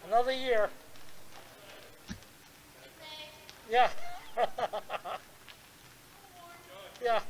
Another year. Yeah. Yeah.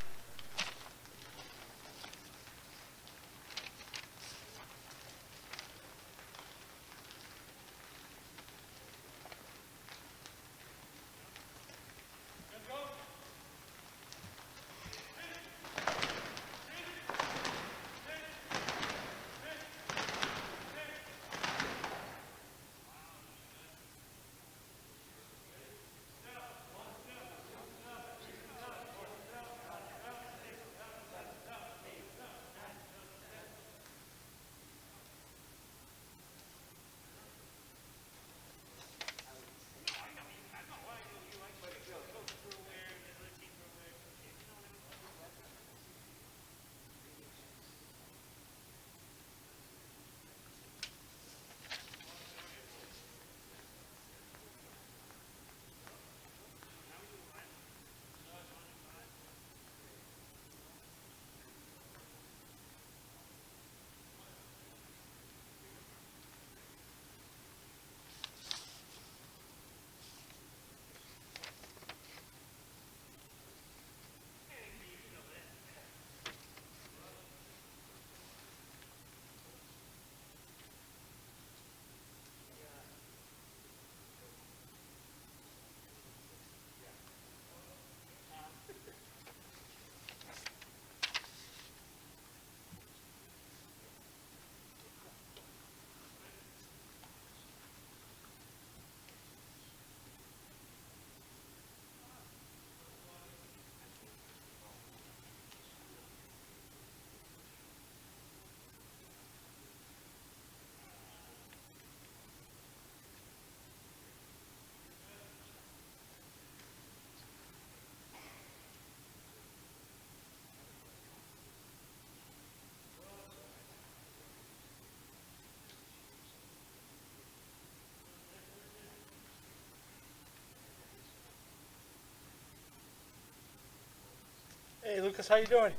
Hey Lucas, how you doing?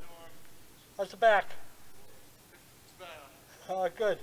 How's the back? Good.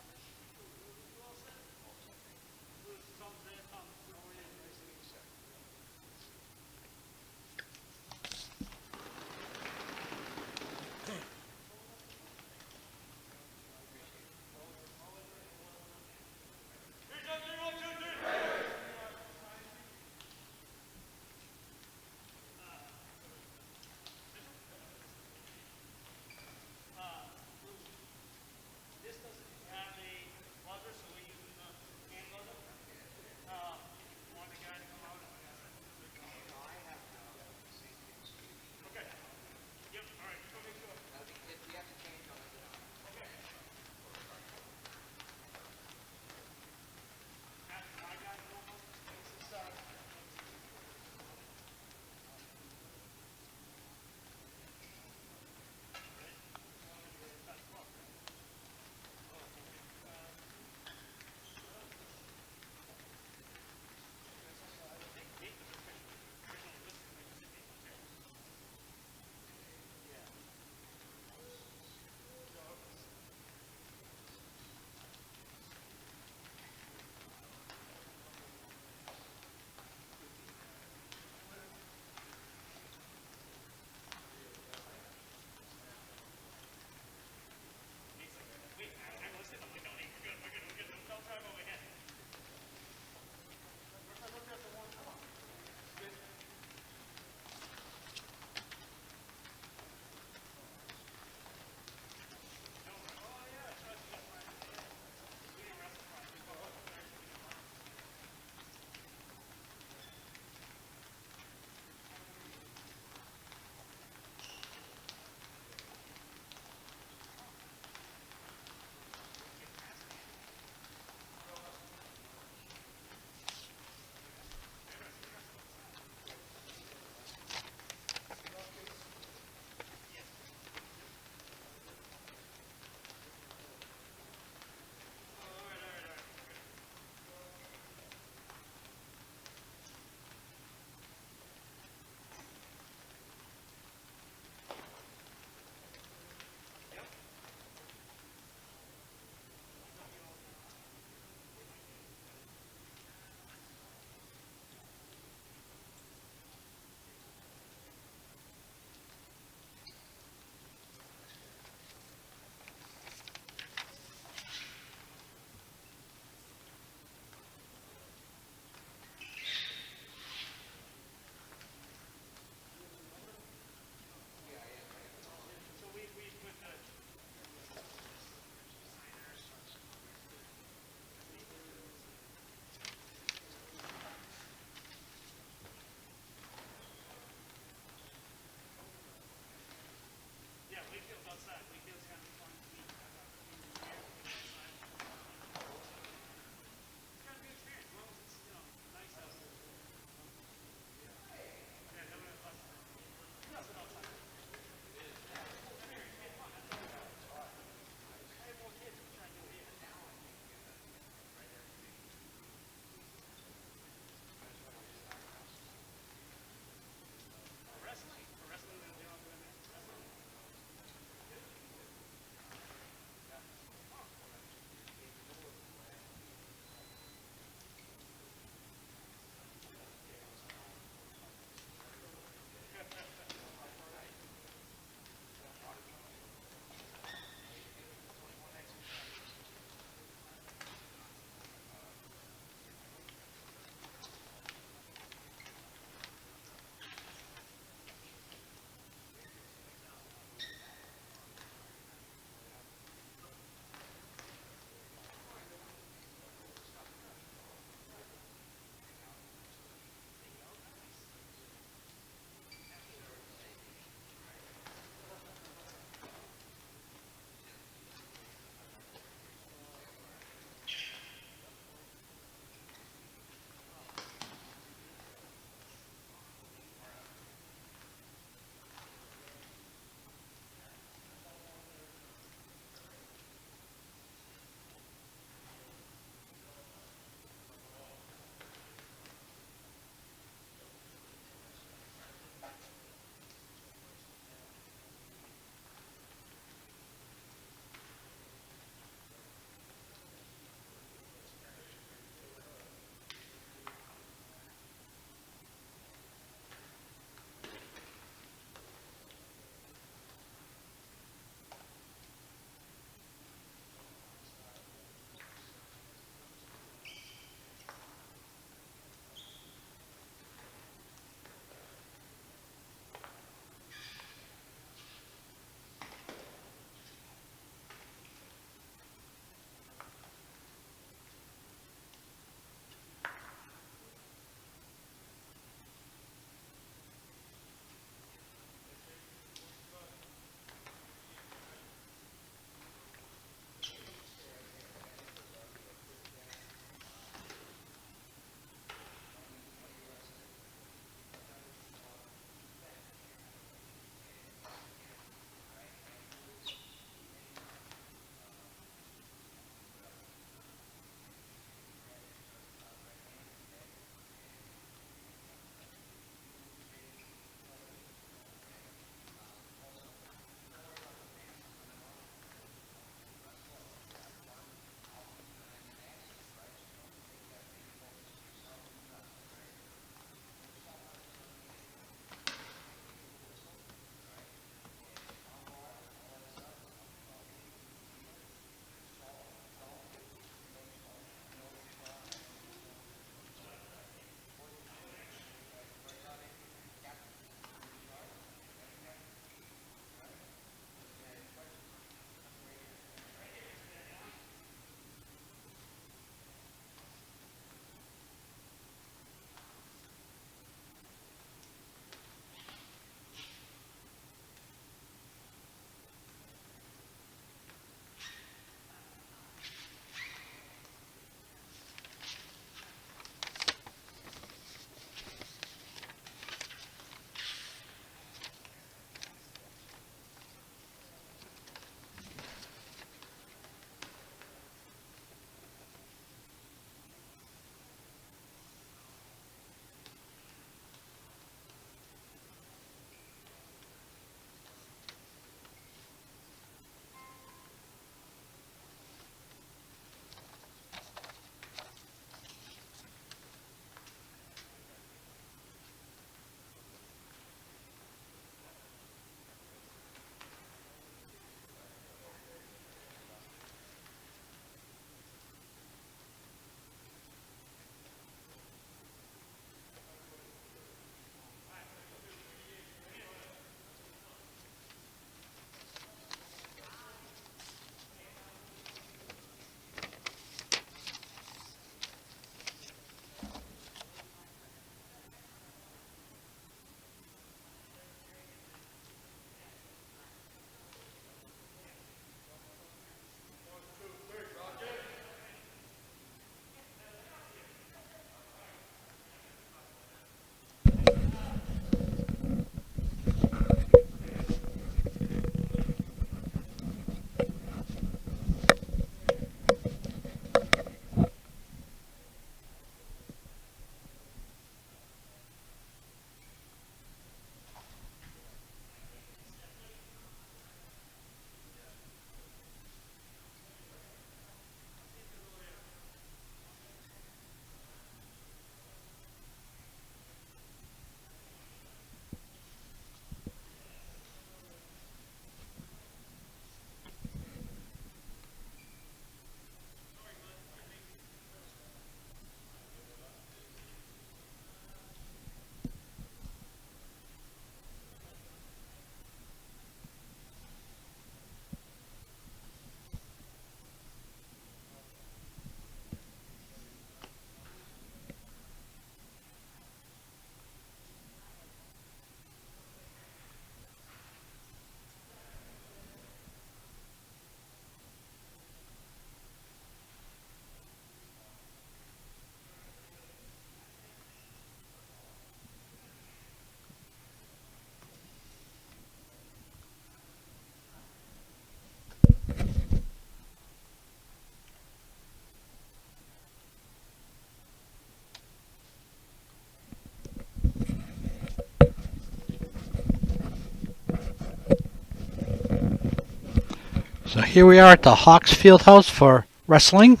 So here we are at the Hawks Fieldhouse for wrestling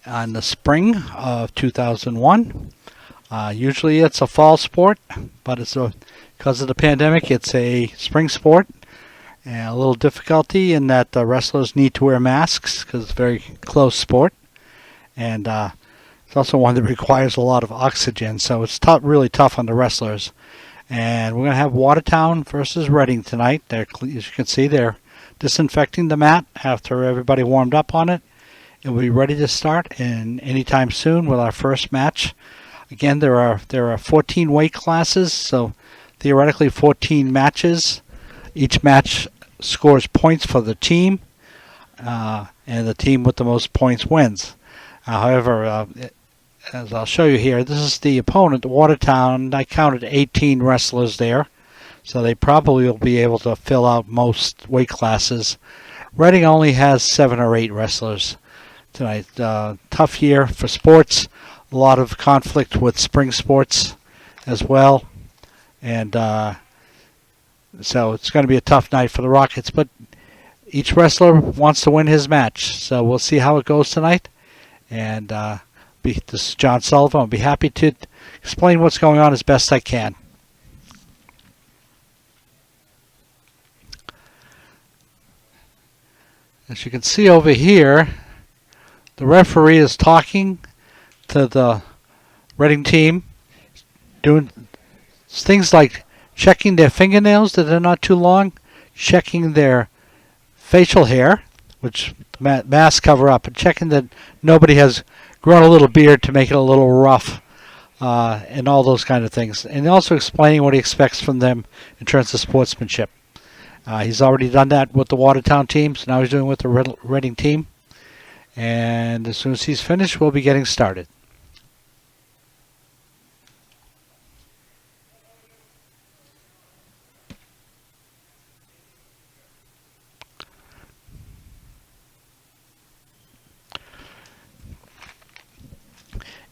in the spring of 2001. Usually it's a fall sport, but because of the pandemic, it's a spring sport. And a little difficulty in that the wrestlers need to wear masks because it's a very close sport. And it's also one that requires a lot of oxygen, so it's really tough on the wrestlers. And we're going to have Watertown versus Reading tonight. As you can see, they're disinfecting the mat after everybody warmed up on it. It will be ready to start anytime soon with our first match. Again, there are 14 weight classes, so theoretically 14 matches. Each match scores points for the team, and the team with the most points wins. However, as I'll show you here, this is the opponent, Watertown. I counted 18 wrestlers there, so they probably will be able to fill out most weight classes. Reading only has 7 or 8 wrestlers tonight. Tough year for sports. A lot of conflict with spring sports as well, and so it's going to be a tough night for the Rockets, but each wrestler wants to win his match. So we'll see how it goes tonight. And this is John Sullivan. I'll be happy to explain what's going on as best I can. As you can see over here, the referee is talking to the Reading team, doing things like checking their fingernails that are not too long, checking their facial hair, which masks cover up, and checking that nobody has grown a little beard to make it a little rough, and all those kind of things. And also explaining what he expects from them in terms of sportsmanship. He's already done that with the Watertown team, so now he's doing it with the Reading team. And as soon as he's finished, we'll be getting started.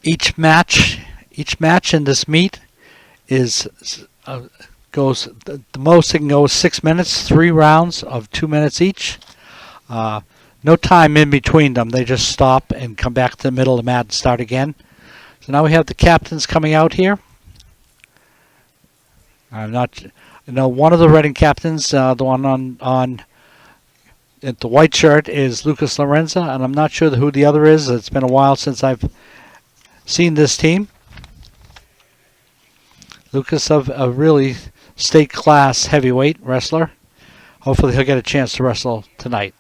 Each match in this meet is goes the most. It can go 6 minutes, 3 rounds of 2 minutes each. No time in between them. They just stop and come back to the middle of the mat and start again. So now we have the captains coming out here. One of the Reading captains, the one on the white shirt, is Lucas Lorenza, and I'm not sure who the other is. It's been a while since I've seen this team. Lucas, a really state class heavyweight wrestler. Hopefully he'll get a chance to wrestle tonight.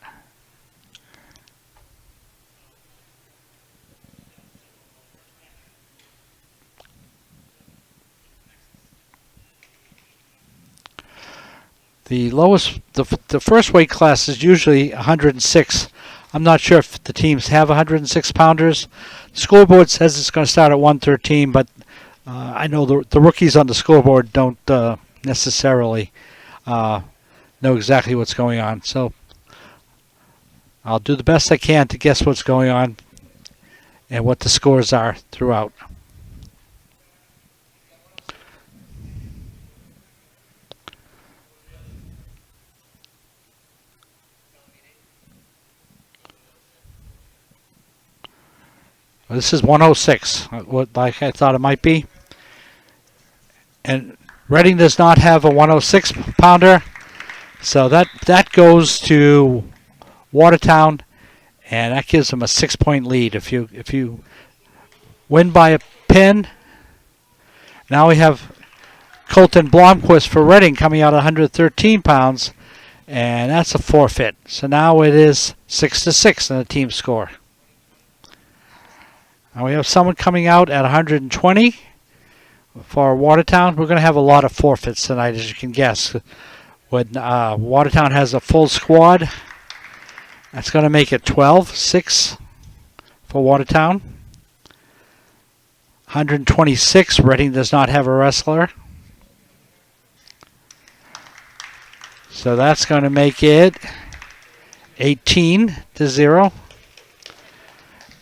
The first weight class is usually 106. I'm not sure if the teams have 106 pounders. The scoreboard says it's going to start at 113, but I know the rookies on the scoreboard don't necessarily know exactly what's going on. So I'll do the best I can to guess what's going on and what the scores are throughout. This is 106, like I thought it might be. And Reading does not have a 106 pounder, so that goes to Watertown, and that gives them a 6-point lead. If you win by a pin, now we have Colton Blomquist for Reading coming out at 113 pounds, and that's a forfeit. So now it is 6-6 in the team score. Now we have someone coming out at 120 for Watertown. We're going to have a lot of forfeits tonight, as you can guess. When Watertown has a full squad, that's going to make it 12-6 for Watertown. 126, Reading does not have a wrestler. So that's going to make it 18-0.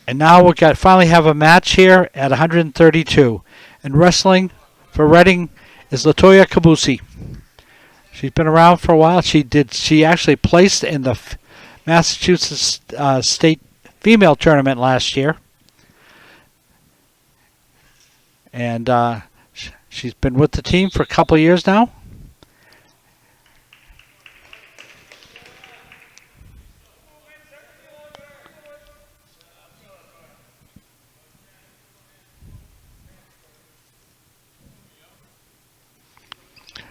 And now we finally have a match here at 132. And wrestling for Reading is Latoya Kabusi. She's been around for a while. She actually placed in the Massachusetts State Female Tournament last year. And she's been with the team for a couple of years now.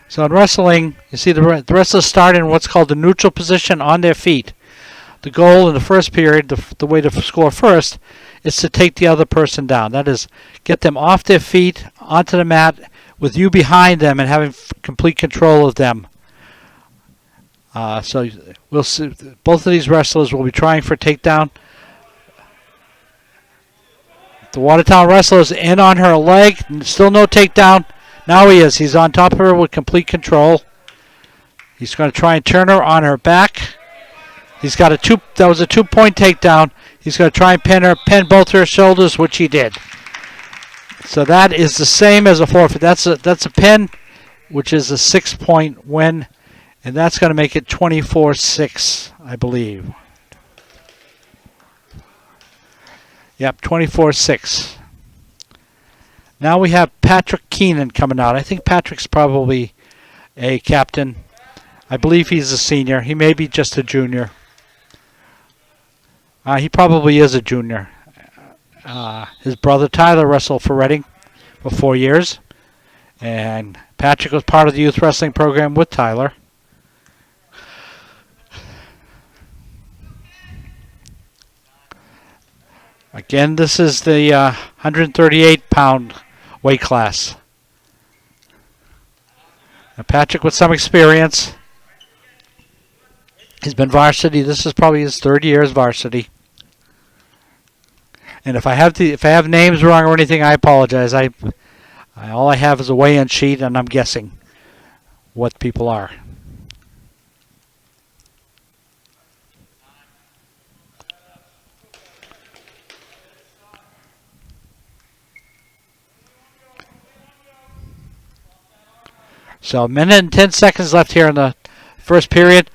So in wrestling, you see the wrestlers start in what's called the neutral position on their feet. The goal in the first period, the way to score first, is to take the other person down. That is, get them off their feet, onto the mat, with you behind them and having complete control of them. So we'll see. Both of these wrestlers will be trying for a takedown. The Watertown wrestler is in on her leg. Still no takedown. Now he is. He's on top of her with complete control. He's going to try and turn her on her back. He's got that was a 2-point takedown. He's going to try and pin both her shoulders, which he did. So that is the same as a forfeit. That's a pin, which is a 6-point win, and that's going to make it 24-6, I believe. Yep, 24-6. Now we have Patrick Keenan coming out. I think Patrick's probably a captain. I believe he's a senior. He may be just a junior. He probably is a junior. His brother Tyler wrestled for Reading for 4 years. And Patrick was part of the youth wrestling program with Tyler. Again, this is the 138-pound weight class. Now Patrick with some experience. He's been varsity. This is probably his 3rd year as varsity. And if I have names wrong or anything, I apologize. All I have is a weigh-in sheet, and I'm guessing what people are. So 1 minute and 10 seconds left here in the first period.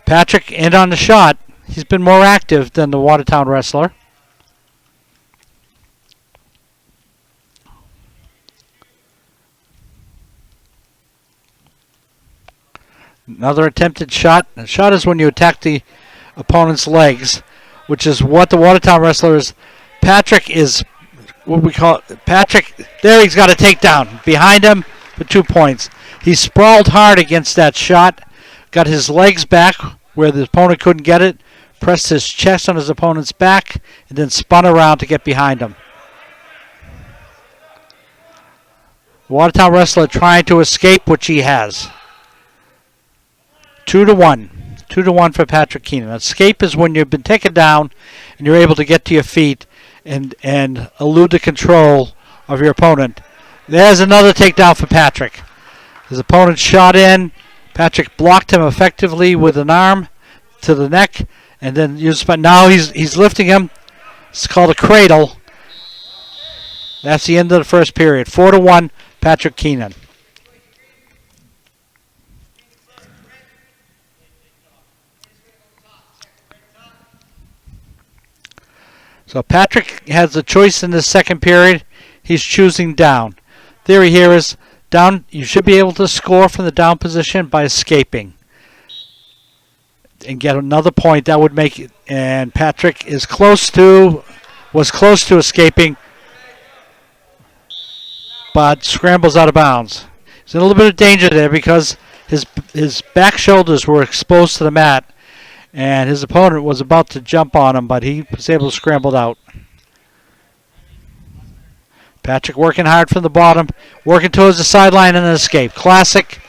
Patrick in on the shot. He's been more active than the Watertown wrestler. Another attempted shot. A shot is when you attack the opponent's legs, which is what the Watertown wrestler is. Patrick is what we call it. Patrick, there he's got a takedown. Behind him for 2 points. He sprawled hard against that shot, got his legs back where the opponent couldn't get it, pressed his chest on his opponent's back, and then spun around to get behind him. The Watertown wrestler trying to escape, which he has. 2-1. 2-1 for Patrick Keenan. Escape is when you've been taken down and you're able to get to your feet and elude the control of your opponent. There's another takedown for Patrick. His opponent shot in. Patrick blocked him effectively with an arm to the neck, and then now he's lifting him. It's called a cradle. That's the end of the first period. 4-1, Patrick Keenan. So Patrick has a choice in the second period. He's choosing down. Theory here is down. You should be able to score from the down position by escaping and get another point. That would make it. And Patrick was close to escaping, but scrambles out of bounds. He's in a little bit of danger there because his back shoulders were exposed to the mat, and his opponent was about to jump on him, but he was able to scramble out. Patrick working hard from the bottom, working towards the sideline and an escape. Classic.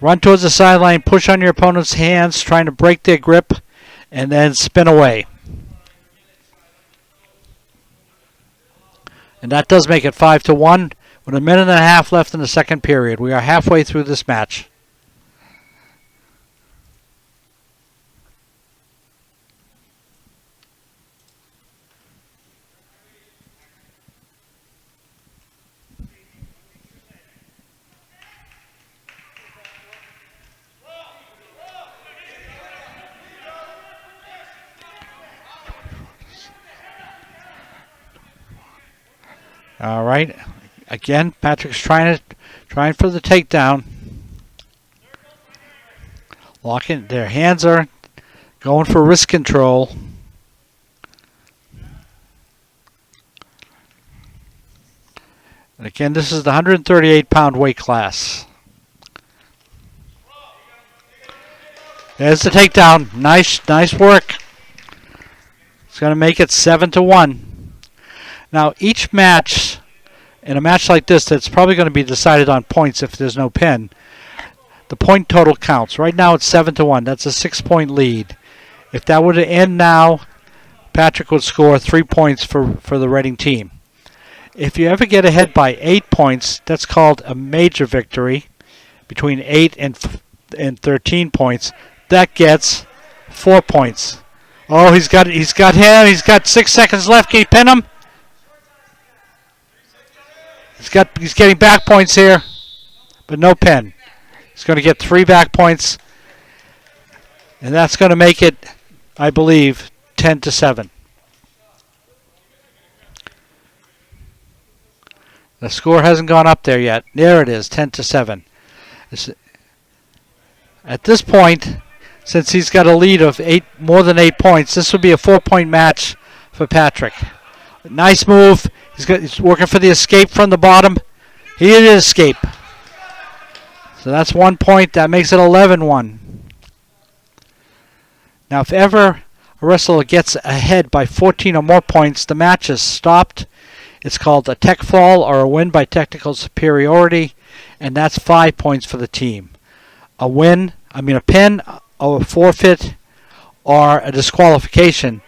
Run towards the sideline, push on your opponent's hands, trying to break their grip, and then spin away. And that does make it 5-1 with 1.5 minutes left in the second period. We are halfway through this match. All right. Again, Patrick's trying for the takedown. Locking. Their hands are going for wrist control. And again, this is the 138-pound weight class. There's the takedown. Nice work. It's going to make it 7-1. Now, each match, in a match like this, that's probably going to be decided on points if there's no pin. The point total counts. Right now, it's 7-1. That's a 6-point lead. If that were to end now, Patrick would score 3 points for the Reading team. If you ever get ahead by 8 points, that's called a major victory. Between 8 and 13 points, that gets 4 points. Oh, he's got him. He's got 6 seconds left. Can you pin him? He's getting back points here, but no pin. He's going to get 3 back points, and that's going to make it, I believe, 10-7. The score hasn't gone up there yet. There it is, 10-7. At this point, since he's got a lead of more than 8 points, this would be a 4-point match for Patrick. Nice move. He's working for the escape from the bottom. He did escape. So that's 1 point. That makes it 11-1. Now, if ever a wrestler gets ahead by 14 or more points, the match is stopped. It's called a tech fall or a win by technical superiority, and that's 5 points for the team. A pin, or a forfeit, or a disqualification,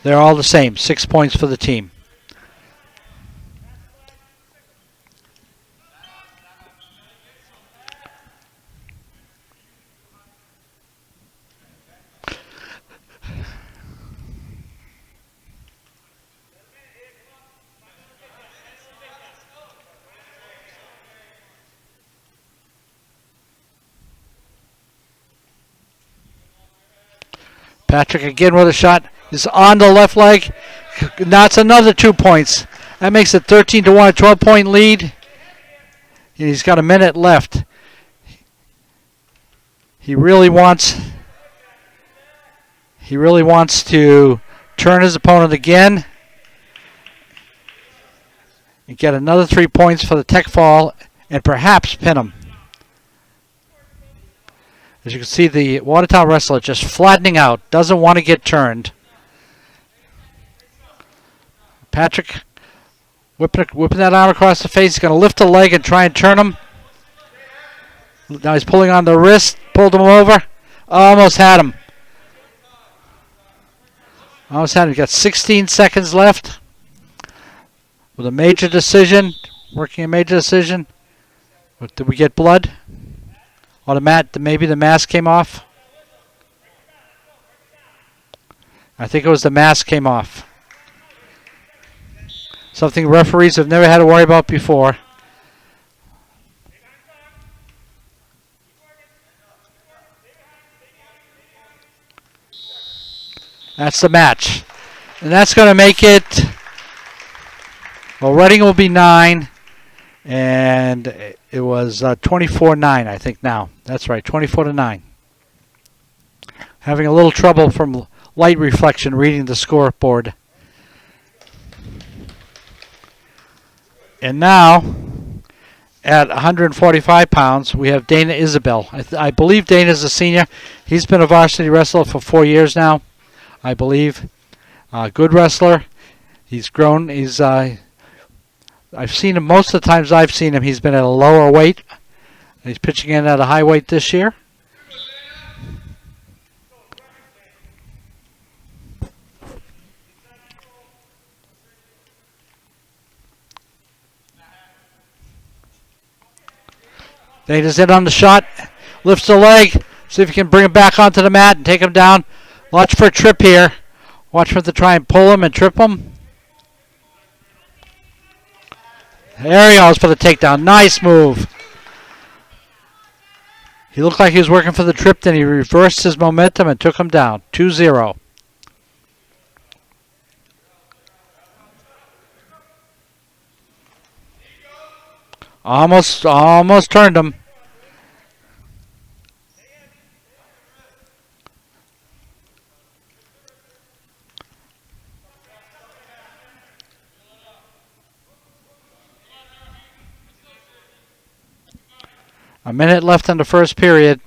they're all the same. 6 points for the team. Patrick again with a shot. He's on the left leg. That's another 2 points. That makes it 13-1, a 12-point lead. And he's got a minute left. He really wants to turn his opponent again and get another 3 points for the tech fall and perhaps pin him. As you can see, the Watertown wrestler just flattening out, doesn't want to get turned. Patrick whipping that arm across the face. He's going to lift the leg and try and turn him. Now he's pulling on the wrist, pulled him over. Almost had him. He's got 16 seconds left with a major decision, working a major decision. Did we get blood? Or maybe the mask came off. I think it was the mask came off. Something referees have never had to worry about before. That's the match. And that's going to make it, well, Reading will be 9. And it was 24-9, I think now. That's right, 24-9. Having a little trouble from light reflection reading the scoreboard. And now, at 145 pounds, we have Dana Isabel. I believe Dana's a senior. He's been a varsity wrestler for 4 years now, I believe. Good wrestler. He's grown. I've seen him most of the times I've seen him. He's been at a lower weight. He's pitching in at a high weight this year. Dana's in on the shot. Lifts the leg. See if he can bring him back onto the mat and take him down. Watch for a trip here. Watch for him to try and pull him and trip him. There he goes for the takedown. Nice move. He looked like he was working for the trip, then he reversed his momentum and took him down. 2-0. Almost turned him. A minute left in the first period.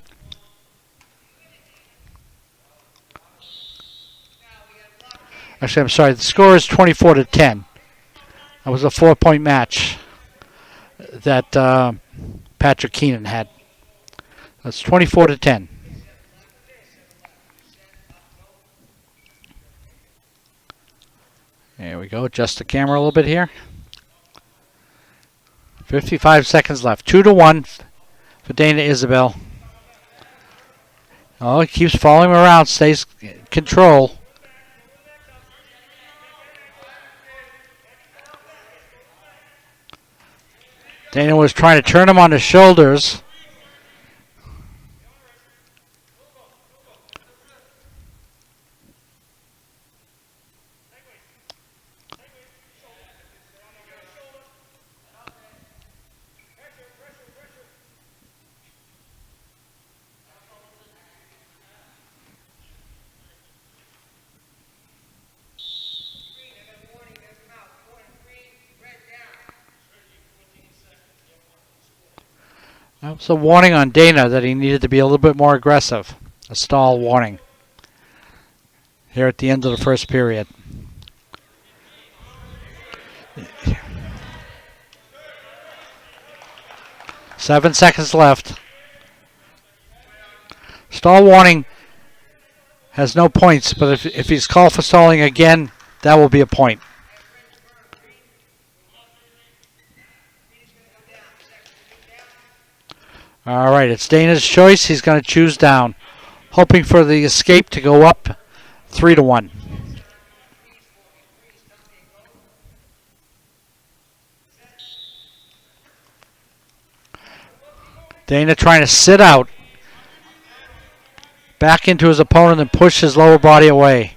Actually, I'm sorry. The score is 24-10. That was a 4-point match that Patrick Keenan had. That's 24-10. There we go. Adjust the camera a little bit here. 55 seconds left. 2-1 for Dana Isabel. Oh, he keeps following him around. Stays in control. Dana was trying to turn him on his shoulders. That was a warning on Dana that he needed to be a little bit more aggressive. A stall warning. Here at the end of the first period. Seven seconds left. Stall warning has no points, but if he's called for stalling again, that will be a point. All right, it's Dana's choice. He's going to choose down, hoping for the escape to go up 3-1. Dana trying to sit out, back into his opponent and push his lower body away.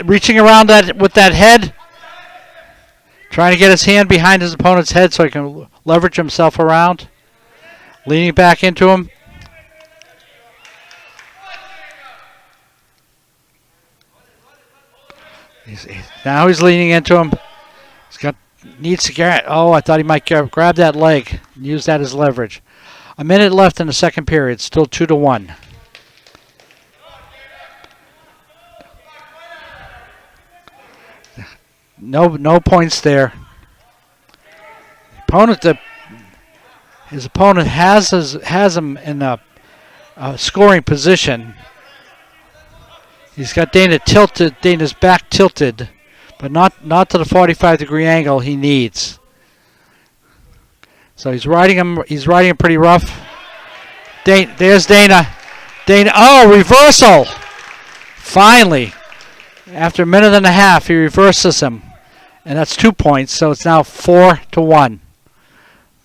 Reaching around that with that head, trying to get his hand behind his opponent's head so he can leverage himself around, leaning back into him. Now he's leaning into him. Needs to get. Oh, I thought he might grab that leg and use that as leverage. A minute left in the second period. Still 2-1. No points there. His opponent has him in a scoring position. He's got Dana tilted. Dana's back tilted, but not to the 45-degree angle he needs. So he's riding him. He's riding him pretty rough. There's Dana. Oh, reversal! Finally, after a minute and a half, he reverses him. And that's 2 points, so it's now 4-1.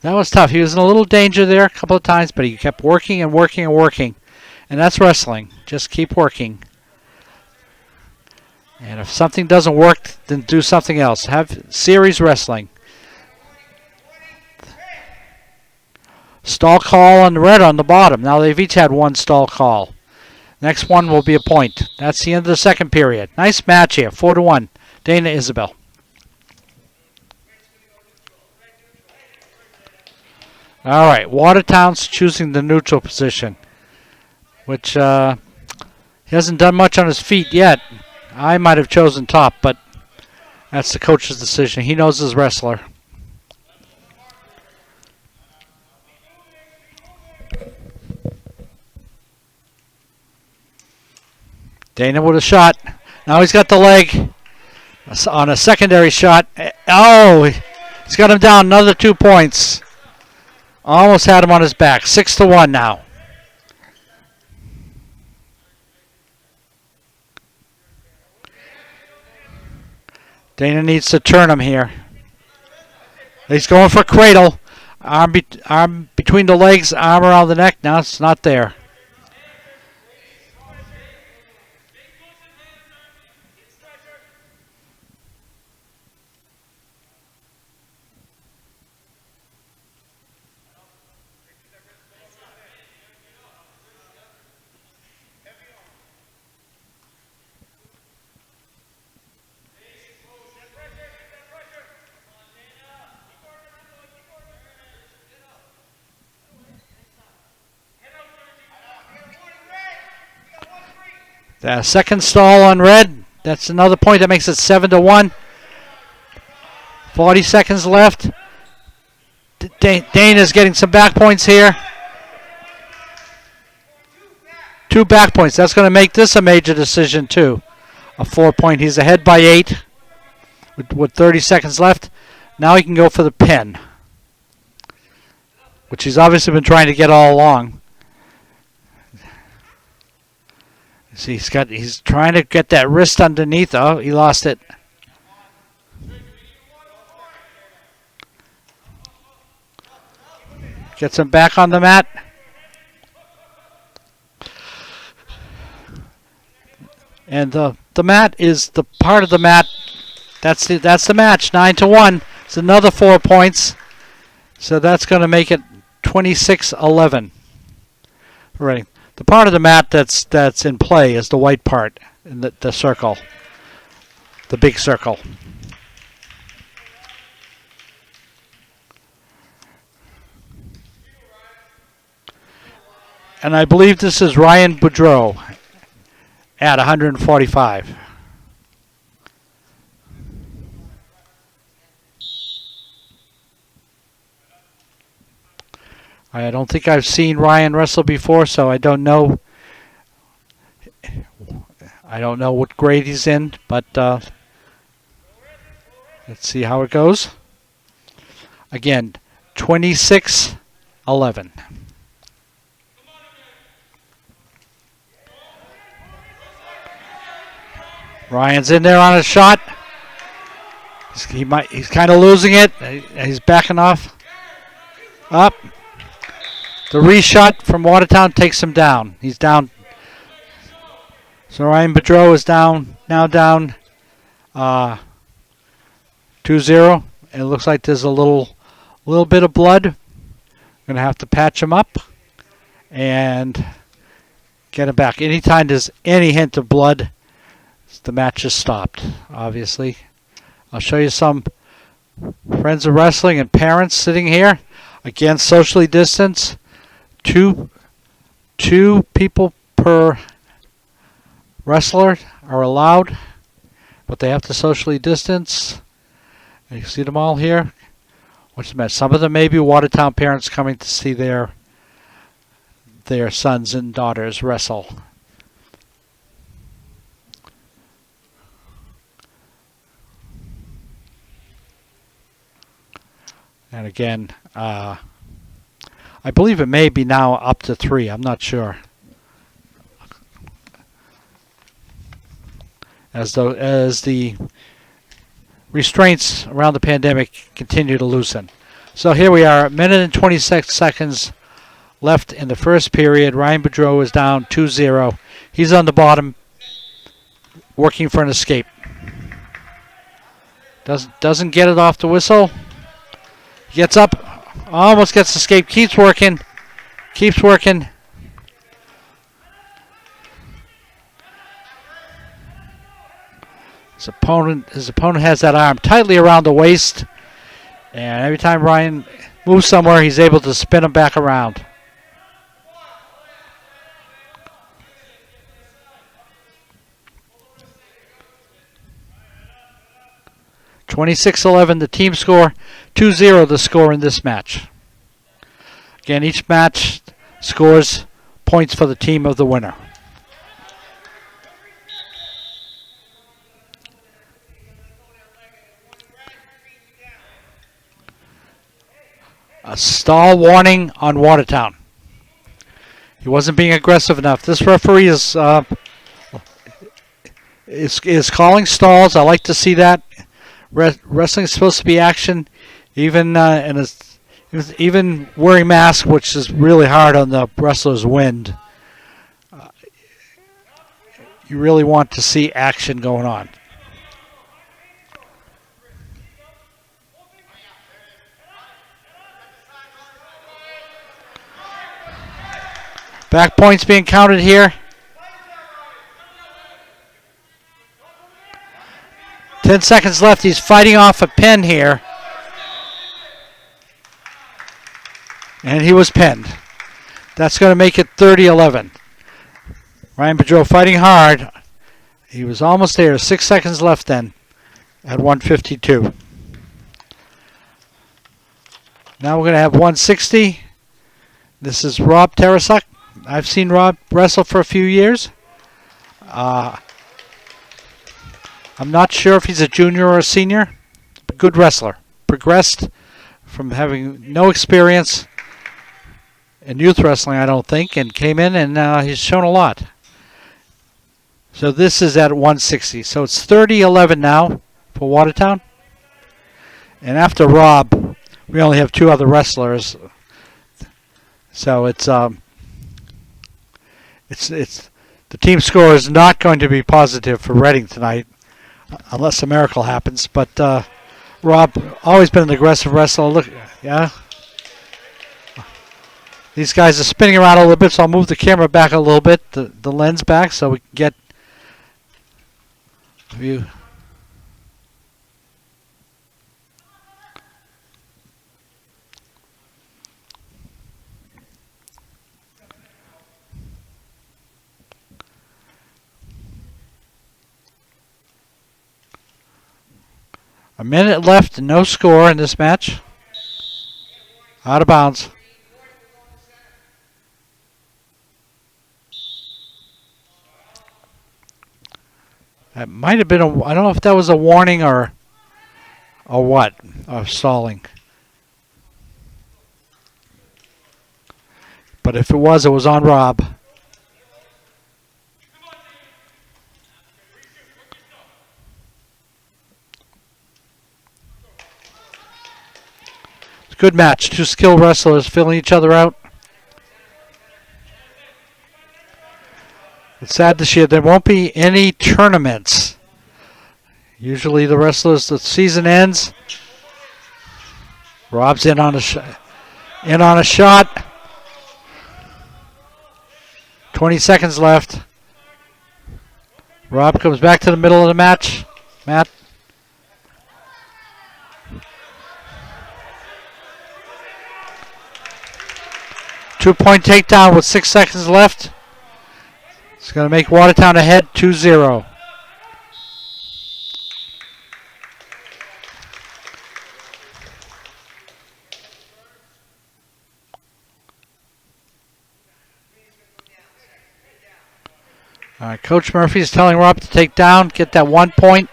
That was tough. He was in a little danger there a couple of times, but he kept working and working and working. And that's wrestling. Just keep working. And if something doesn't work, then do something else. Have series wrestling. Stall call on the red on the bottom. Now they've each had one stall call. Next one will be a point. That's the end of the second period. Nice match here. 4-1. Dana Isabel. All right, Watertown's choosing the neutral position, which he hasn't done much on his feet yet. I might have chosen top, but that's the coach's decision. He knows his wrestler. Dana with a shot. Now he's got the leg on a secondary shot. Oh, he's got him down another 2 points. Almost had him on his back. 6-1 now. Dana needs to turn him here. He's going for cradle. Arm between the legs, arm around the neck. Now it's not there. The second stall on red. That's another point that makes it 7-1. 40 seconds left. Dana's getting some back points here. 2 back points. That's going to make this a major decision too. A 4-point. He's ahead by 8 with 30 seconds left. Now he can go for the pin, which he's obviously been trying to get all along. See, he's trying to get that wrist underneath. Oh, he lost it. Gets him back on the mat. And the mat is the part of the mat. That's the match. 9-1. It's another 4 points. So that's going to make it 26-11. Right. The part of the mat that's in play is the white part in the circle, the big circle. And I believe this is Ryan Boudreau at 145. I don't think I've seen Ryan wrestle before, so I don't know. I don't know what grade he's in, but let's see how it goes. Again, 26-11. Ryan's in there on a shot. He's kind of losing it. He's backing off. Up. The reshot from Watertown takes him down. He's down. So Ryan Boudreau is down. Now down 2-0. It looks like there's a little bit of blood. Going to have to patch him up and get him back. Anytime there's any hint of blood, the match is stopped, obviously. I'll show you some friends of wrestling and parents sitting here. Again, socially distanced. Two people per wrestler are allowed, but they have to socially distance. You see them all here. What's the match? Some of them may be Watertown parents coming to see their sons and daughters wrestle. And again, I believe it may be now up to 3. I'm not sure. As the restraints around the pandemic continue to loosen. So here we are, a minute and 26 seconds left in the first period. Ryan Boudreau is down 2-0. He's on the bottom, working for an escape. Doesn't get it off the whistle. Gets up, almost gets escaped, keeps working. His opponent has that arm tightly around the waist, and every time Ryan moves somewhere, he's able to spin him back around. (26-11) the team score, 2-0 the score in this match. Again, each match scores points for the team of the winner. A stall warning on Watertown. He wasn't being aggressive enough. This referee is calling stalls. I like to see that. Wrestling is supposed to be action, even even wearing masks, which is really hard on the wrestler's wind. You really want to see action going on. Back points being counted here. 10 seconds left. He's fighting off a pin here. And he was pinned. That's going to make it 30-11. Ryan Pedro fighting hard. He was almost there. 6 seconds left then at 152. Now we're going to have 160. This is Rob Tarasuk. I've seen Rob wrestle for a few years. I'm not sure if he's a junior or a senior. Good wrestler. Progressed from having no experience in youth wrestling, I don't think, and came in and he's shown a lot. So this is at 160. So it's 30-11 now for Watertown. And after Rob, we only have 2 other wrestlers. So it's the team score is not going to be positive for Reading tonight, unless a miracle happens. But Rob, always been an aggressive wrestler. Look, yeah. These guys are spinning around a little bit, so I'll move the camera back a little bit, the lens back, so we can get a view. A minute left and no score in this match. Out of bounds. That might have been a, I don't know if that was a warning or what, of stalling. But if it was on Rob. Good match. 2 skilled wrestlers filling each other out. It's sad this year there won't be any tournaments. Usually the wrestlers, the season ends. Rob's in on a shot. 20 seconds left. Rob comes back to the middle of the match. Matt. Two-point takedown with 6 seconds left. It's going to make Watertown ahead 2-0. All right, Coach Murphy is telling Rob to take down, get that 1 point,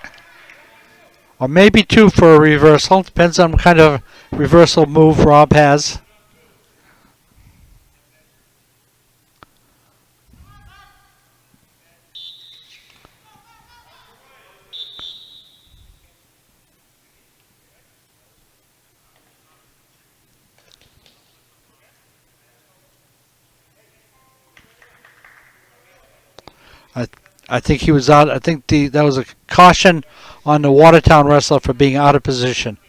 or maybe 2 for a reversal. Depends on what kind of reversal move Rob has. I think he was out. I think that was a caution on the Watertown wrestler for being out of position.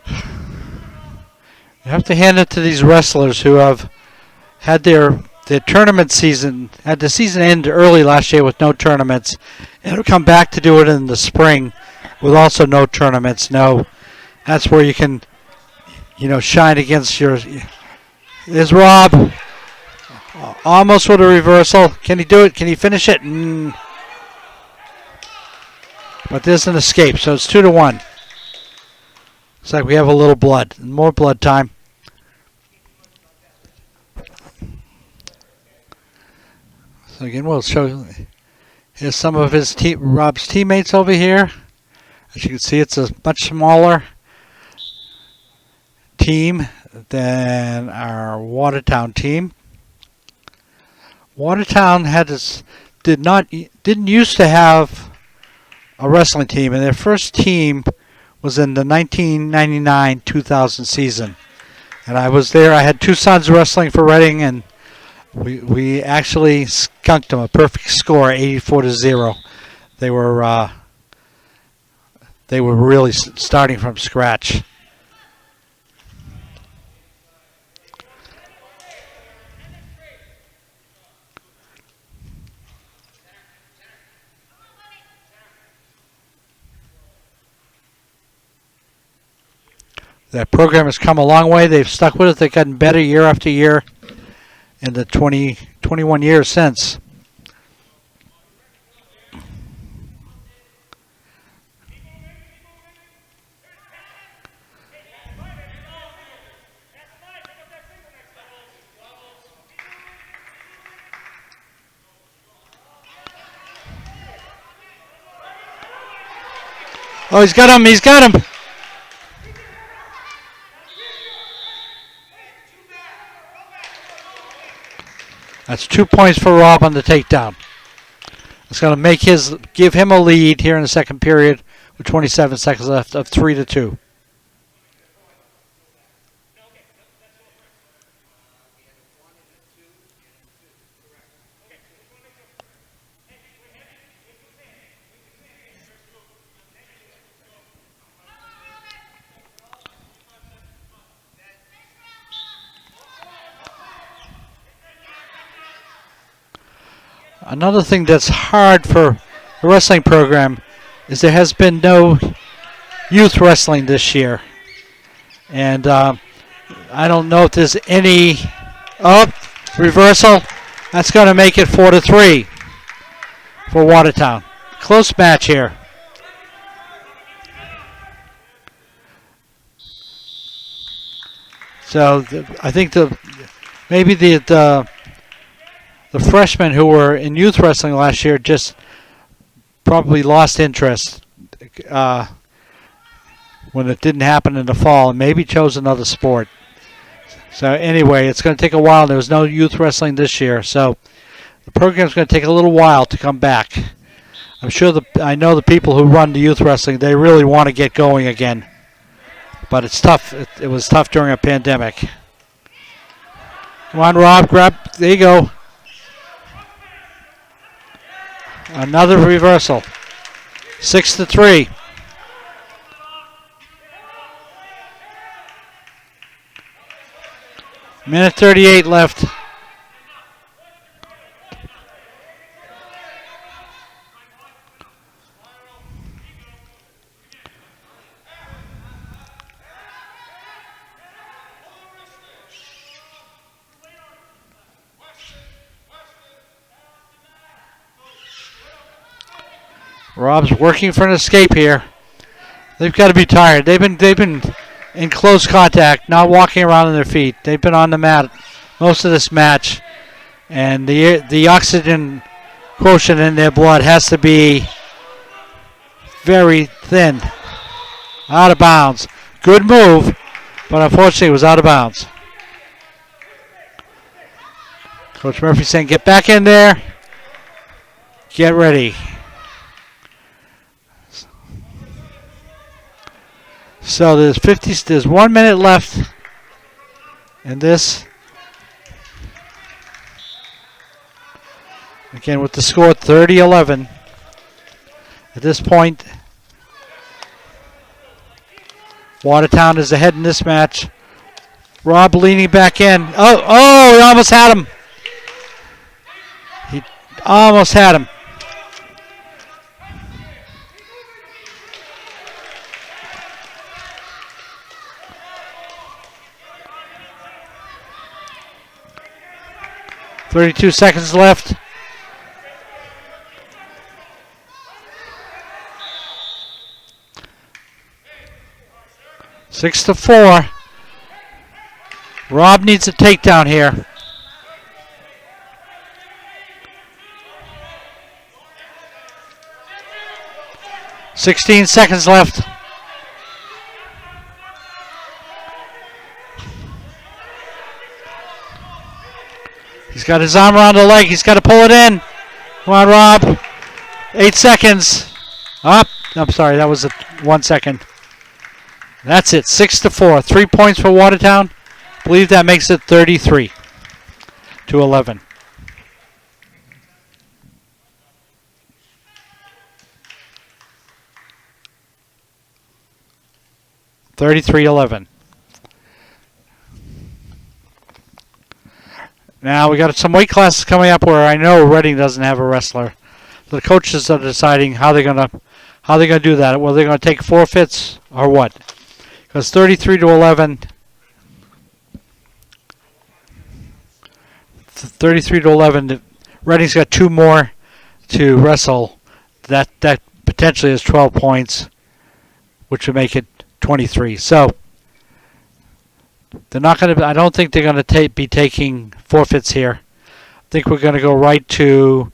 You have to hand it to these wrestlers who have had their tournament season, had the season end early last year with no tournaments, and have come back to do it in the spring with also no tournaments. No, that's where you can, shine against your. There's Rob, almost with a reversal. Can he do it? Can he finish it? But there's an escape, so it's 2-1. Looks like we have a little blood, more blood time. So again, we'll show. Here's some of his Rob's teammates over here. As you can see, it's a much smaller team than our Watertown team. Watertown didn't used to have a wrestling team, and their first team was in the 1999-2000 season. And I was there. I had two sons wrestling for Reading, and we actually skunked them a perfect score, 84-0. They were really starting from scratch. That program has come a long way. They've stuck with it. They've gotten better year after year in the 21 years since. Oh, he's got him. He's got him. That's 2 points for Rob on the takedown. It's going to give him a lead here in the second period with 27 seconds left of 3-2. Another thing that's hard for the wrestling program is there has been no youth wrestling this year. And I don't know if there's any... Oh, reversal. That's going to make it 4-3 for Watertown. Close match here. So I think maybe the freshmen who were in youth wrestling last year just probably lost interest when it didn't happen in the fall and maybe chose another sport. So anyway, it's going to take a while. There was no youth wrestling this year, so the program's going to take a little while to come back. I know the people who run the youth wrestling, they really want to get going again. But it's tough. It was tough during a pandemic. Come on, Rob, there you go. Another reversal. 6-3. Minute 38 left. Rob's working for an escape here. They've got to be tired. They've been in close contact, not walking around on their feet. They've been on the mat most of this match, and the oxygen quotient in their blood has to be very thin. Out of bounds. Good move, but unfortunately it was out of bounds. Coach Murphy saying, get back in there. Get ready. So there's 1 minute left in this. Again with the score 30-11. At this point, Watertown is ahead in this match. Rob leaning back in. Oh, he almost had him. He almost had him. .32 seconds left. Six to 4. Rob needs a takedown here. .16 seconds left. He's got his arm around the leg. He's got to pull it in. Come on, Rob. 8 seconds. Up. I'm sorry, that was 1 second. That's it. 6-4. 3 points for Watertown. I believe that makes it 33-11. Now we got some weight classes coming up where I know Reading doesn't have a wrestler. The coaches are deciding how they're gonna do that. Well, they're gonna take forfeits or what? Because 33-11, 33-11. Reading's got 2 more to wrestle. That potentially is 12 points, which would make it 23. So they're not going to. I don't think they're going to be taking forfeits here. I think we're going to go right to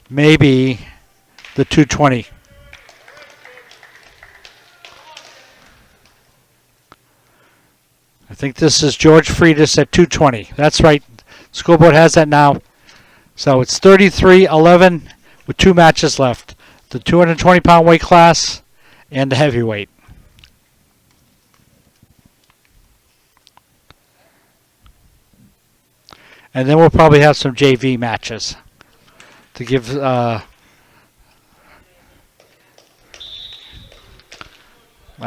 maybe the 220. I think this is George Freitas at 220. That's right. School board has that now. So it's 33-11 with 2 matches left. The 220-pound weight class and the heavyweight. And then we'll probably have some JV matches to give. I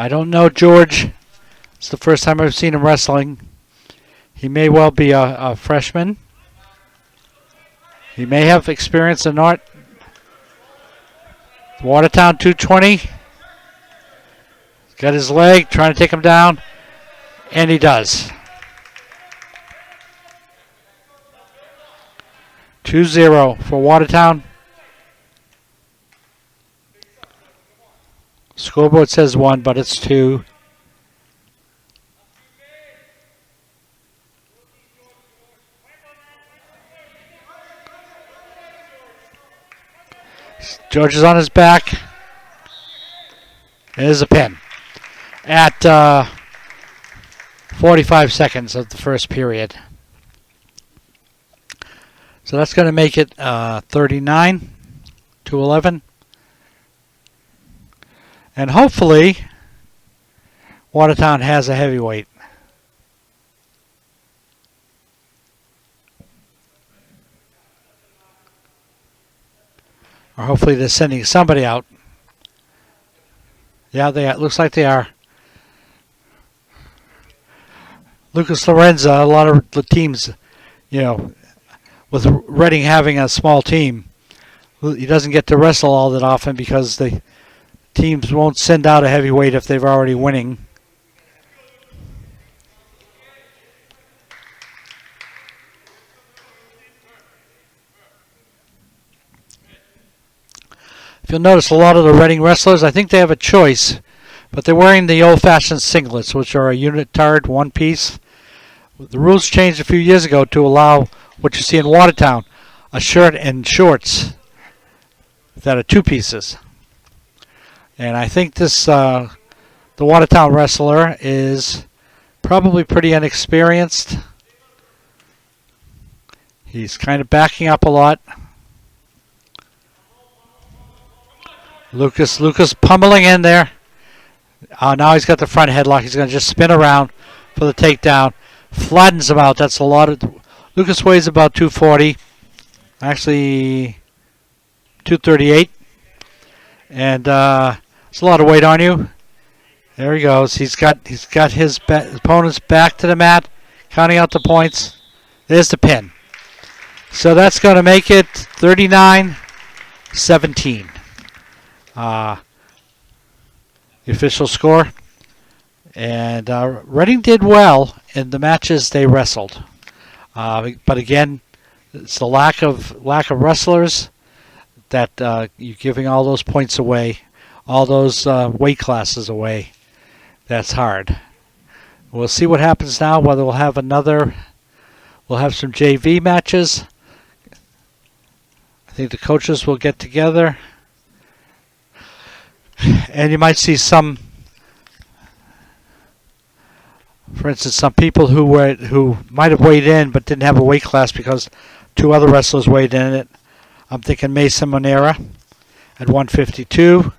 don't know George. It's the first time I've seen him wrestling. He may well be a freshman. He may have experience in art. Watertown 220. Got his leg, trying to take him down. And he does. 2-0 for Watertown. Scoreboard says 1, but it's 2. George is on his back. There's a pin. At 45 seconds of the first period. So that's going to make it 39-11. And hopefully, Watertown has a heavyweight. Or hopefully they're sending somebody out. Yeah, it looks like they are. Lucas Lorenza, a lot of the teams, with Reading having a small team, he doesn't get to wrestle all that often because the teams won't send out a heavyweight if they're already winning. If you'll notice, a lot of the Reading wrestlers, I think they have a choice, but they're wearing the old-fashioned singlets, which are a unitard, one piece. The rules changed a few years ago to allow what you see in Watertown, a shirt and shorts that are 2 pieces. And I think this, the Watertown wrestler is probably pretty inexperienced. He's kind of backing up a lot. Lucas pummeling in there. Now he's got the front headlock. He's going to just spin around for the takedown. Flattens him out. That's a lot of... Lucas weighs about 240. Actually, 238. And it's a lot of weight on you. There he goes. He's got his opponent's back to the mat, counting out the points. There's the pin. So that's going to make it 39-17. The official score. And Reading did well in the matches they wrestled. But again, it's the lack of wrestlers that you're giving all those points away, all those weight classes away. That's hard. We'll see what happens now, whether we'll have some JV matches. I think the coaches will get together. And you might see some, for instance, some people who might have weighed in but didn't have a weight class because two other wrestlers weighed in it. I'm thinking Mason Monera at 152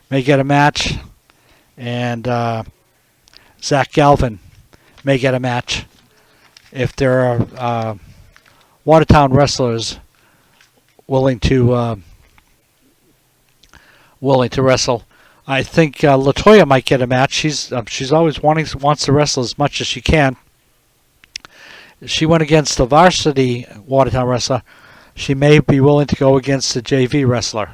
may get a match, and Zach Galvin may get a match if there are Watertown wrestlers willing to wrestle. I think Latoya might get a match. She's always wants to wrestle as much as she can. She went against the varsity Watertown wrestler. She may be willing to go against the JV wrestler.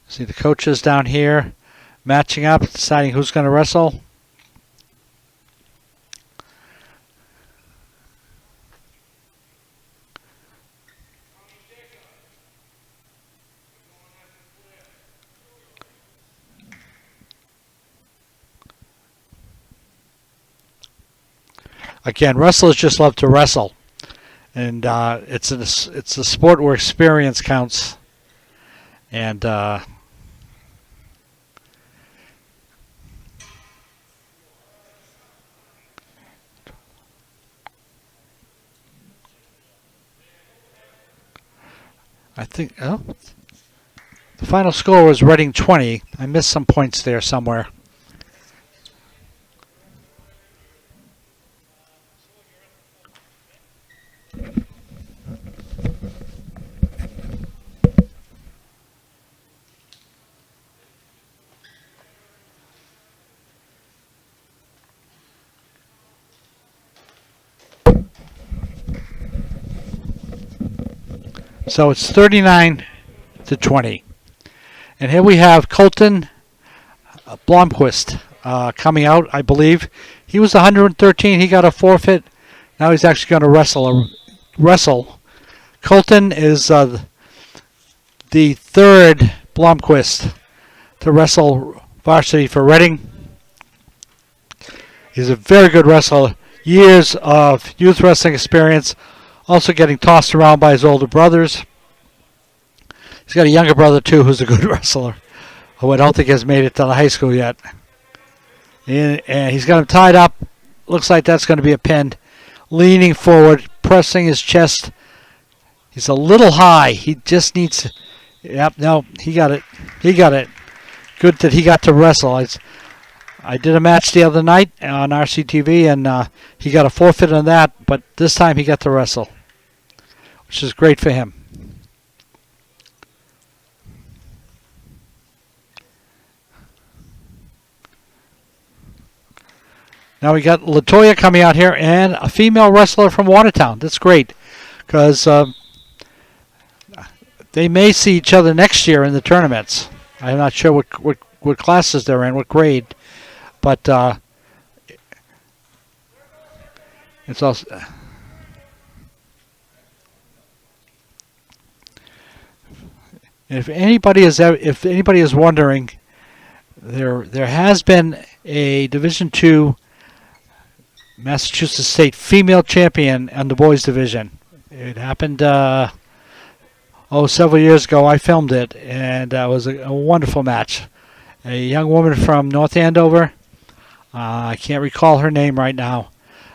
See the coaches down here matching up, deciding who's going to wrestle. Again, wrestlers just love to wrestle, and it's a sport where experience counts. And I think the final score was Reading 20. I missed some points there somewhere. So it's 39-20. And here we have Colton Blomquist coming out, I believe. He was 113. He got a forfeit. Now he's actually going to wrestle. Colton is the third Blomquist to wrestle varsity for Reading. He's a very good wrestler. Years of youth wrestling experience. Also getting tossed around by his older brothers. He's got a younger brother, too, who's a good wrestler, who I don't think has made it to the high school yet. And he's got him tied up. Looks like that's going to be a pin. Leaning forward, pressing his chest. He's a little high. He just needs... Yep, no, he got it. He got it. Good that he got to wrestle. I did a match the other night on RCTV, and he got a forfeit on that, but this time he got to wrestle, which is great for him. Now we got Latoya coming out here and a female wrestler from Watertown. That's great, because they may see each other next year in the tournaments. I'm not sure what classes they're in, what grade. But it's also if anybody is wondering, there has been a Division II Massachusetts State female champion in the boys division. It happened several years ago. I filmed it, and it was a wonderful match. A young woman from North Andover. I can't recall her name right now,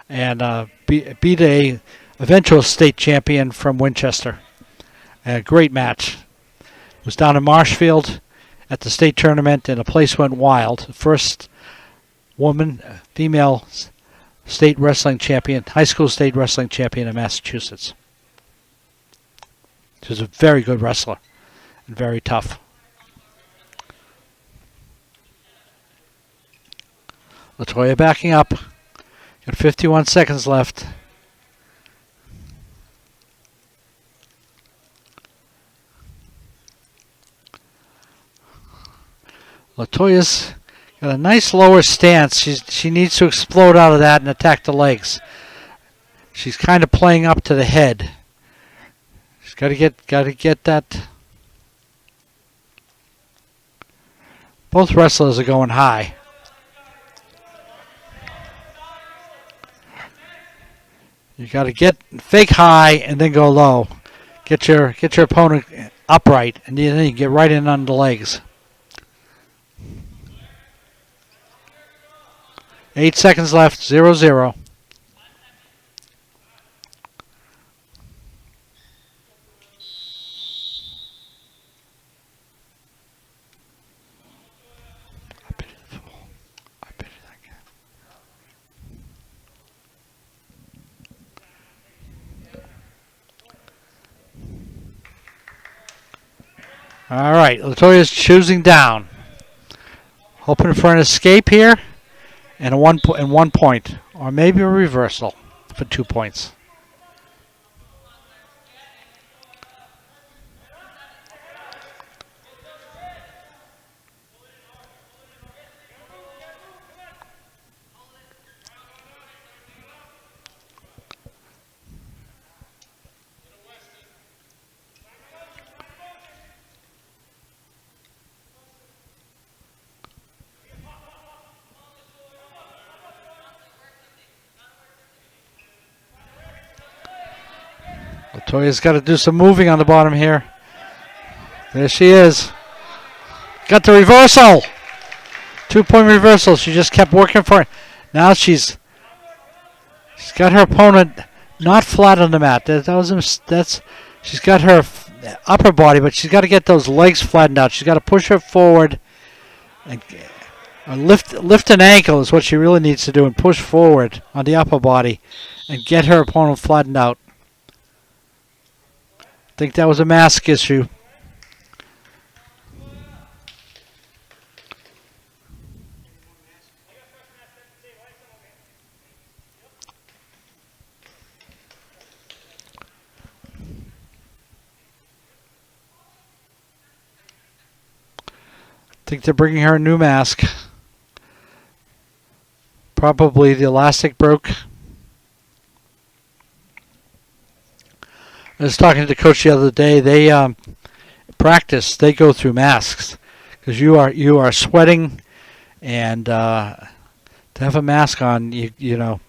and beat a eventual state champion from Winchester. A great match. It was down in Marshfield at the state tournament, and the place went wild. The first woman, female state wrestling champion, high school state wrestling champion in Massachusetts. She was a very good wrestler and very tough. Latoya backing up. Got 51 seconds left. Latoya's got a nice lower stance. She needs to explode out of that and attack the legs. She's kind of playing up to the head. She's got to get that. Both wrestlers are going high. You got to get fake high and then go low. Get your opponent upright, and then you get right in on the legs. 8 seconds left. 0-0. All right, Latoya's choosing down. Hoping for an escape here and and 1 point. Or maybe a reversal for 2 points. Latoya's got to do some moving on the bottom here. There she is. Got the reversal. 2-point reversal. She just kept working for it. Now she's got her opponent not flat on the mat. She's got her upper body, but she's got to get those legs flattened out. She's got to push her forward and lift an ankle is what she really needs to do, and push forward on the upper body and get her opponent flattened out. I think that was a mask issue. I think they're bringing her a new mask. Probably the elastic broke. I was talking to the coach the other day. They practice. They go through masks because you are sweating, and to have a mask on, you know,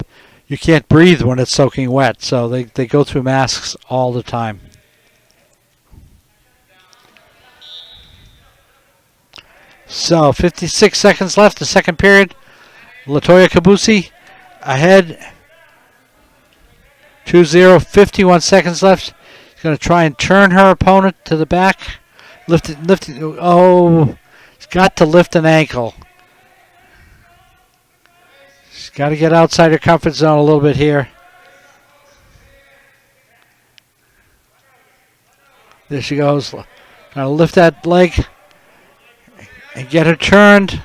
you can't breathe when it's soaking wet. So they go through masks all the time. So 56 seconds left, the second period. Latoya Kabusi ahead 2-0, 51 seconds left. She's going to try and turn her opponent to the back. Lift it. Oh, she's got to lift an ankle. She's got to get outside her comfort zone a little bit here. There she goes. Now lift that leg and get her turned.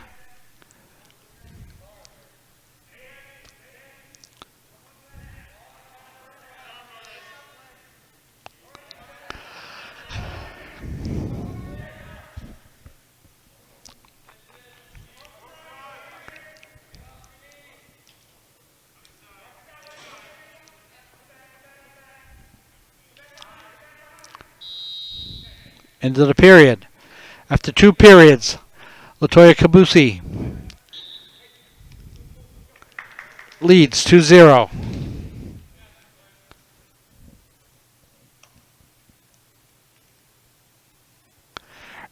Into the period. After 2 periods, Latoya Kabusi leads 2-0.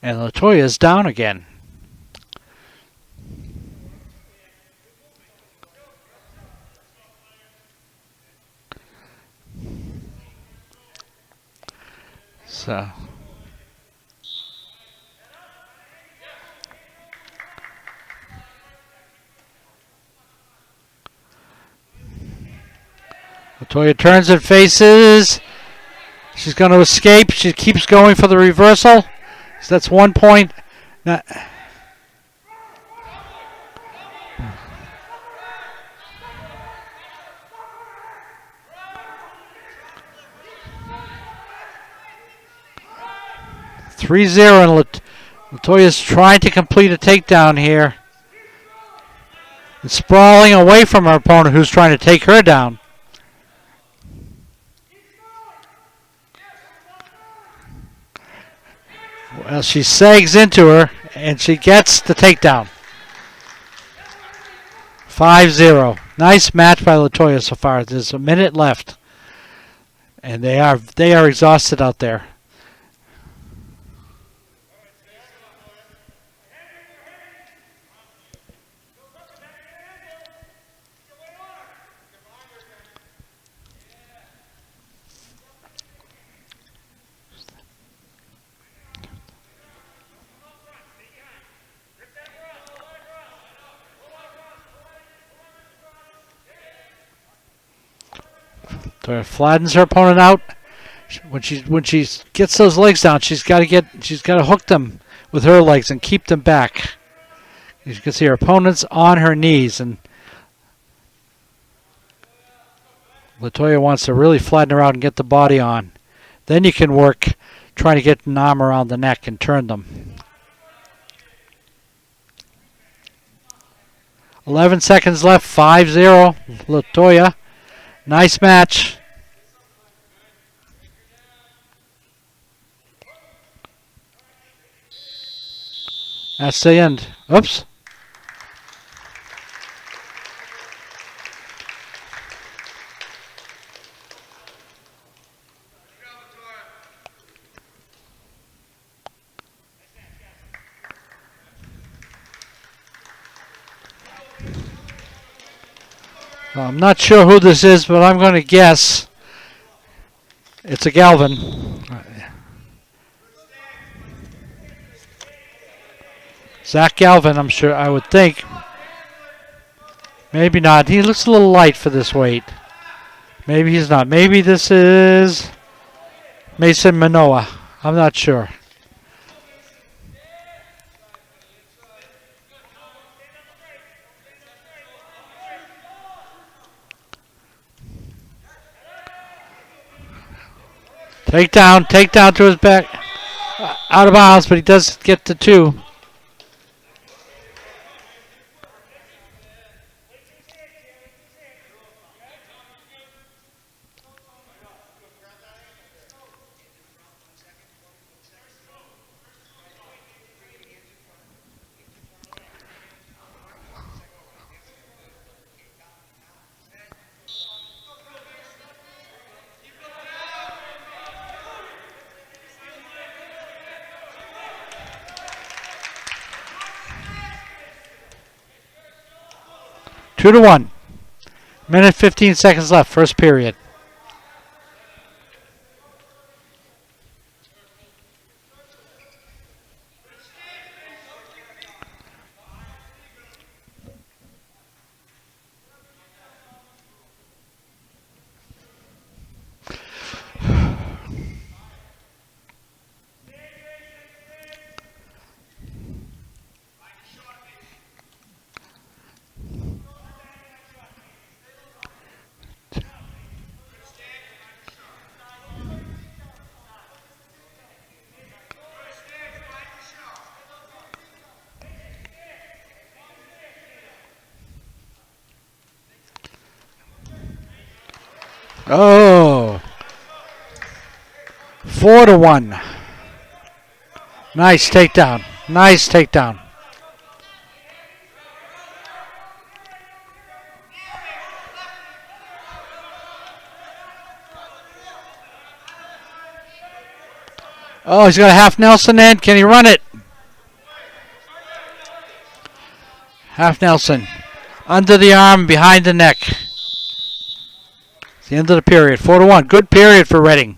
And Latoya is down again. So Latoya turns and faces. She's going to escape. She keeps going for the reversal. So that's 1 point. Now, 3-0, and Latoya's trying to complete a takedown here. And sprawling away from her opponent who's trying to take her down. Well, she sags into her, and she gets the takedown. 5-0. Nice match by Latoya so far. There's a minute left, and they are exhausted out there. Latoya flattens her opponent out. When she gets those legs down, she's got to hook them with her legs and keep them back. As you can see, her opponent's on her knees, and Latoya wants to really flatten her out and get the body on. Then you can work trying to get an arm around the neck and turn them. 11 seconds left, 5-0, Latoya. Nice match. That's the end. Oops. I'm not sure who this is, but I'm going to guess it's a Galvin. Zach Galvin, I'm sure, I would think. Maybe not. He looks a little light for this weight. Maybe he's not. Maybe this is Mason Manoa. I'm not sure. Takedown to his back. Out of bounds, but he does get to 2. Two to 1. Minute 15 seconds left, first period. Oh, 4 to 1. Nice takedown. Nice takedown. Oh, he's got a half Nelson in. Can he run it? Half Nelson. Under the arm, behind the neck. It's the end of the period. 4 to 1. Good period for Reading.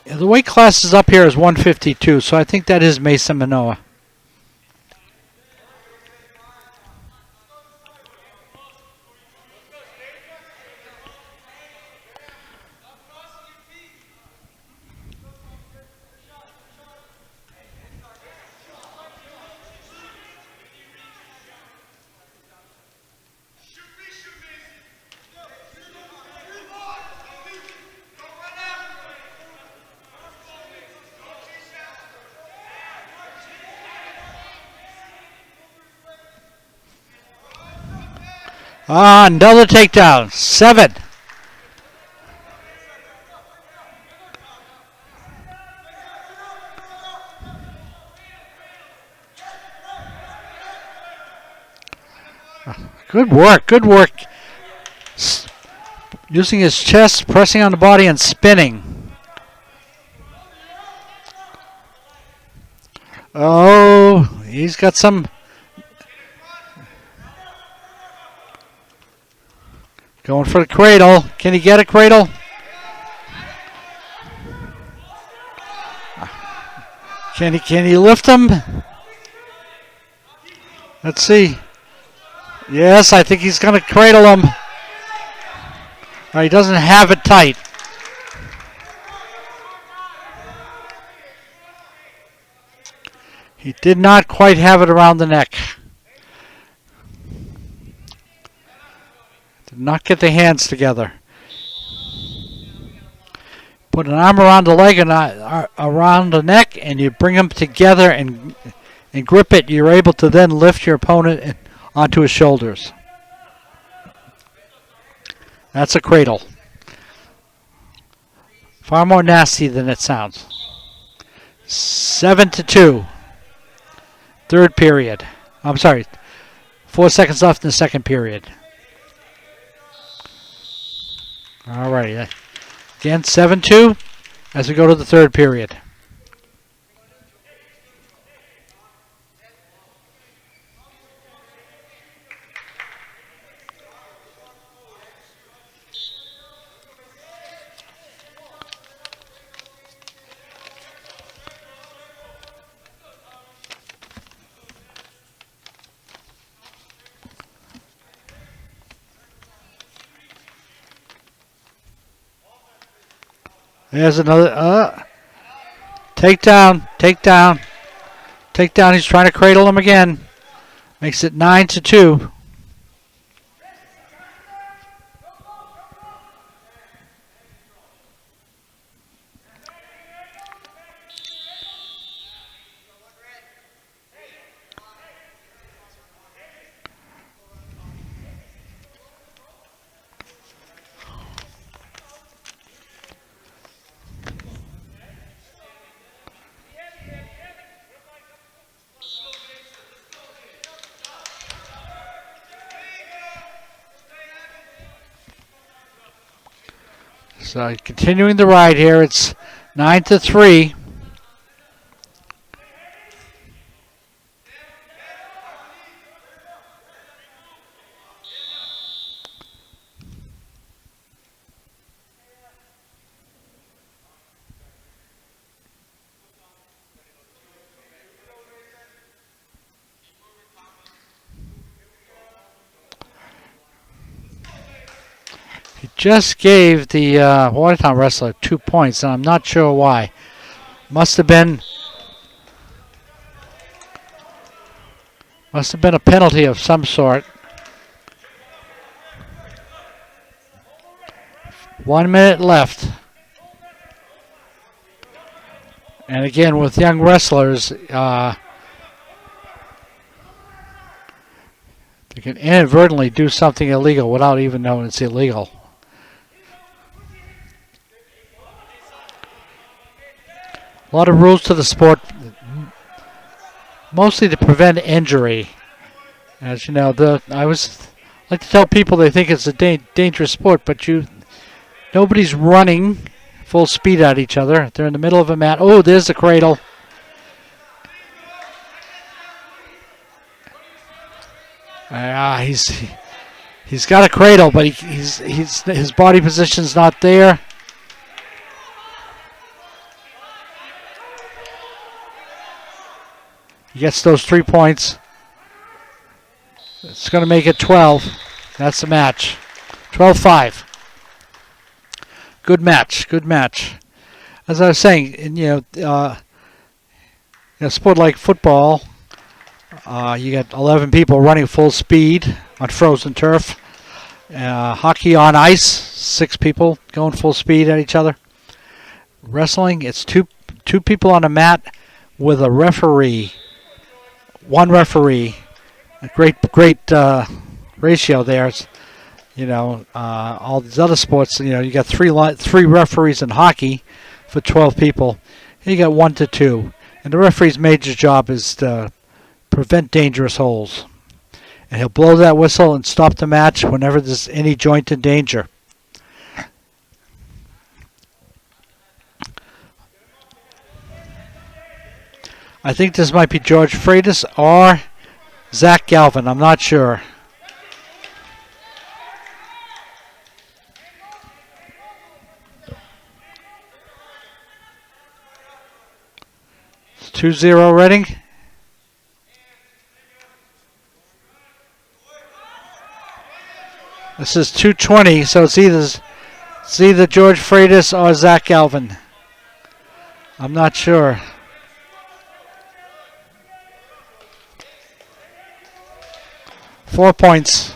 The weight class is up here is 152, so I think that is Mason Manoa. Another takedown. 7. Good work. Good work. Using his chest, pressing on the body, and spinning. Oh, he's got some. Going for the cradle. Can he get a cradle? Can he lift him? Let's see. Yes, I think he's going to cradle him. He doesn't have it tight. He did not quite have it around the neck. Did not get the hands together. Put an arm around the leg and around the neck, and you bring them together and grip it. You're able to then lift your opponent onto his shoulders. That's a cradle. Far more nasty than it sounds. 7-2. Third period. I'm sorry. 4 seconds left in the second period. All righty. Again, 7-2 as we go to the third period. There's another takedown. He's trying to cradle him again. Makes it 9-2. So continuing the ride here, it's 9-3. Just gave the Watertown wrestler 2 points, and I'm not sure why. Must have been a penalty of some sort. 1 minute left. And again, with young wrestlers, they can inadvertently do something illegal without even knowing it's illegal. A lot of rules to the sport, mostly to prevent injury. As you know, I like to tell people they think it's a dangerous sport, but nobody's running full speed at each other. They're in the middle of a mat. Oh, there's the cradle. He's got a cradle, but his body position's not there. He gets those 3 points. It's going to make it 12. That's the match. 12-5. Good match. As I was saying, in a sport like football, you got 11 people running full speed on frozen turf. Hockey on ice, 6 people going full speed at each other. Wrestling, it's two people on a mat with a referee. One referee. A great ratio there. It's, all these other sports, you got three referees in hockey for 12 people. Here you got 1 to 2. And the referee's major job is to prevent dangerous holds. And he'll blow that whistle and stop the match whenever there's any joint in danger. I think this might be George Freitas or Zach Galvin. I'm not sure. It's 2-0 Reading. This is 2:20, so it's either George Freitas or Zach Galvin. I'm not sure. Four points.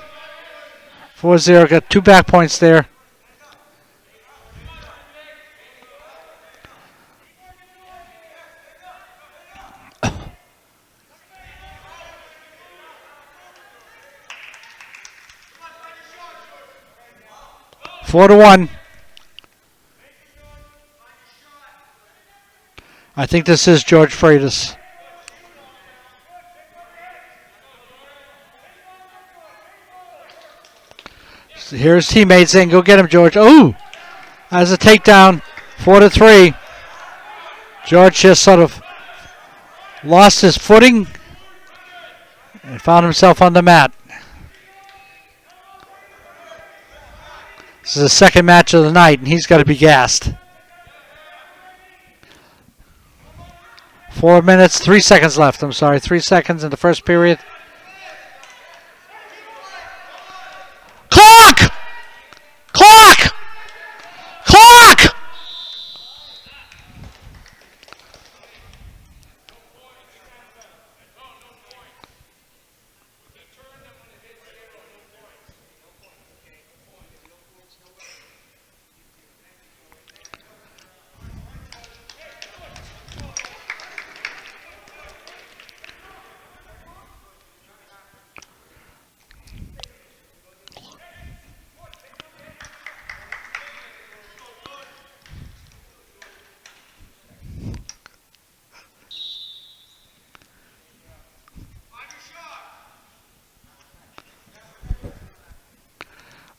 4-0. Got 2 back points there. Four to 1. I think this is George Freitas. So here's teammates saying, "Go get him, George." Oh, as a takedown. 4 to 3. George just sort of lost his footing and found himself on the mat. This is the second match of the night, and he's got to be gassed. 4 minutes, 3 seconds left. I'm sorry, 3 seconds in the first period. Clock! Clock! Clock!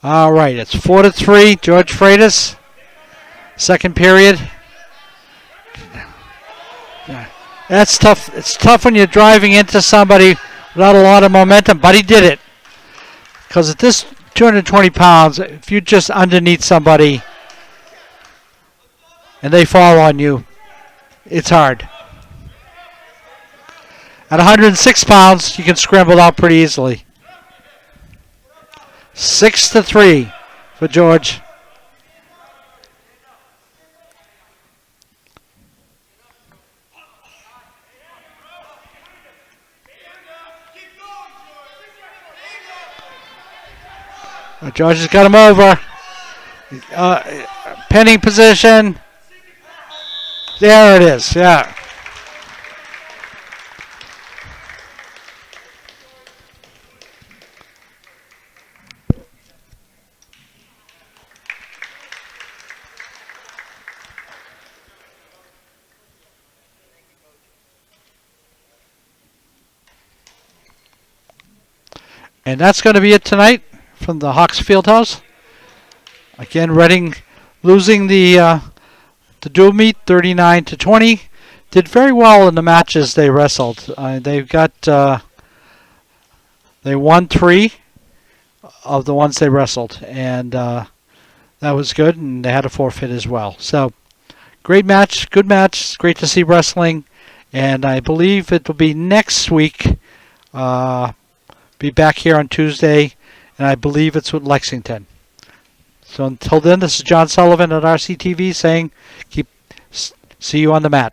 All right, it's 4 to 3. George Freitas. Second period. That's tough. It's tough when you're driving into somebody without a lot of momentum, but he did it. Because at this 220 pounds, if you're just underneath somebody and they fall on you, it's hard. At 106 pounds, you can scramble out pretty easily. 6 to 3 for George. George has got him over. Penning position. There it is, yeah. And that's going to be it tonight from the Hawks Fieldhouse. Again, Reading losing the dual meet 39 to 20. Did very well in the matches they wrestled. They won 3 of the ones they wrestled, and that was good. And they had a forfeit as well. So great match, good match. It's great to see wrestling, and I believe it will be next week. Be back here on Tuesday, and I believe it's with Lexington. So until then, this is John Sullivan at RCTV saying, see you on the mat.